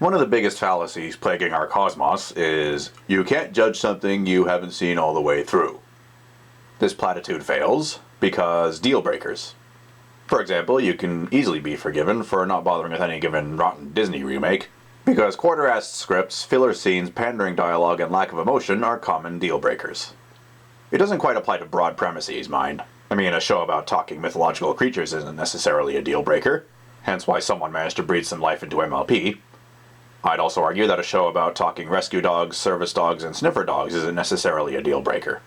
One of the biggest fallacies plaguing our cosmos is you can't judge something you haven't seen all the way through. This platitude fails because deal breakers. For example, you can easily be forgiven for not bothering with any given rotten Disney remake, because quarter-assed scripts, filler scenes, pandering dialogue, and lack of emotion are common deal breakers. It doesn't quite apply to broad premises, mind. I mean, a show about talking mythological creatures isn't necessarily a deal breaker, hence why someone managed to breathe some life into MLP. I'd also argue that a show about talking rescue dogs, service dogs, and sniffer dogs isn't necessarily a deal breaker.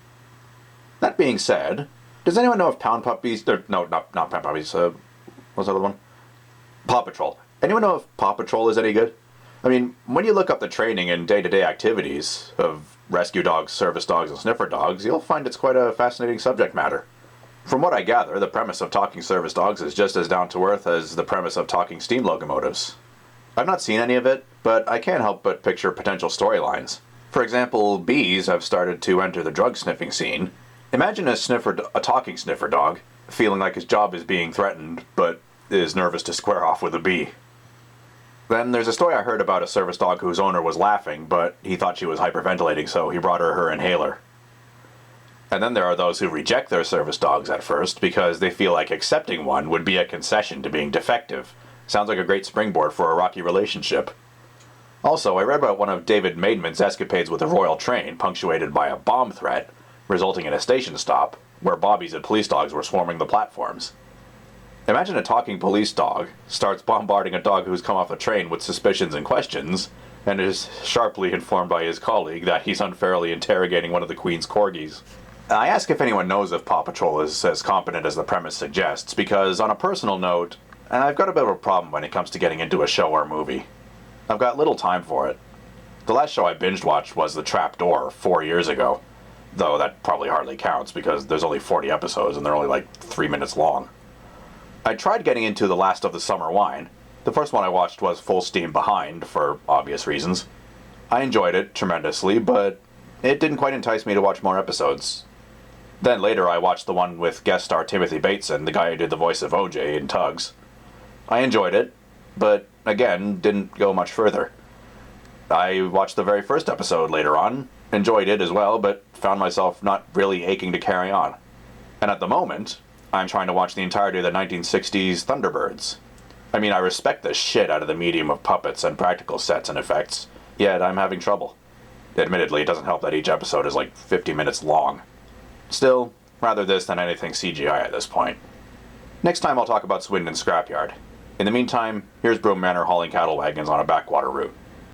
That being said, does anyone know if Pound Puppies... no, not Pound Puppies, what's the other one? Paw Patrol. Anyone know if Paw Patrol is any good? I mean, when you look up the training and day-to-day activities of rescue dogs, service dogs, and sniffer dogs, you'll find it's quite a fascinating subject matter. From what I gather, the premise of talking service dogs is just as down-to-earth as the premise of talking steam locomotives. I've not seen any of it, but I can't help but picture potential storylines. For example, bees have started to enter the drug-sniffing scene. Imagine a talking sniffer dog, feeling like his job is being threatened, but is nervous to square off with a bee. Then there's a story I heard about a service dog whose owner was laughing, but he thought she was hyperventilating, so he brought her inhaler. And then there are those who reject their service dogs at first because they feel like accepting one would be a concession to being defective. Sounds like a great springboard for a rocky relationship. Also, I read about one of David Maidman's escapades with a royal train, punctuated by a bomb threat, resulting in a station stop, where bobbies and police dogs were swarming the platforms. Imagine a talking police dog starts bombarding a dog who's come off a train with suspicions and questions, and is sharply informed by his colleague that he's unfairly interrogating one of the Queen's corgis. I ask if anyone knows if Paw Patrol is as competent as the premise suggests, because on a personal note, I've got a bit of a problem when it comes to getting into a show or movie. I've got little time for it. The last show I binge-watched was The Trapdoor 4 years ago, though that probably hardly counts because there's only 40 episodes and they're only like 3 minutes long. I tried getting into The Last of the Summer Wine. The first one I watched was Full Steam Behind, for obvious reasons. I enjoyed it tremendously, but it didn't quite entice me to watch more episodes. Then later I watched the one with guest star Timothy Bateson, the guy who did the voice of OJ in Tugs. I enjoyed it, but again, didn't go much further. I watched the very first episode later on, enjoyed it as well, but found myself not really aching to carry on. And at the moment, I'm trying to watch the entirety of the 1960s Thunderbirds. I mean, I respect the shit out of the medium of puppets and practical sets and effects, yet I'm having trouble. Admittedly, it doesn't help that each episode is like 50 minutes long. Still, rather this than anything CGI at this point. Next time I'll talk about Swindon Scrapyard. In the meantime, here's Broom Manor hauling cattle wagons on a backwater route.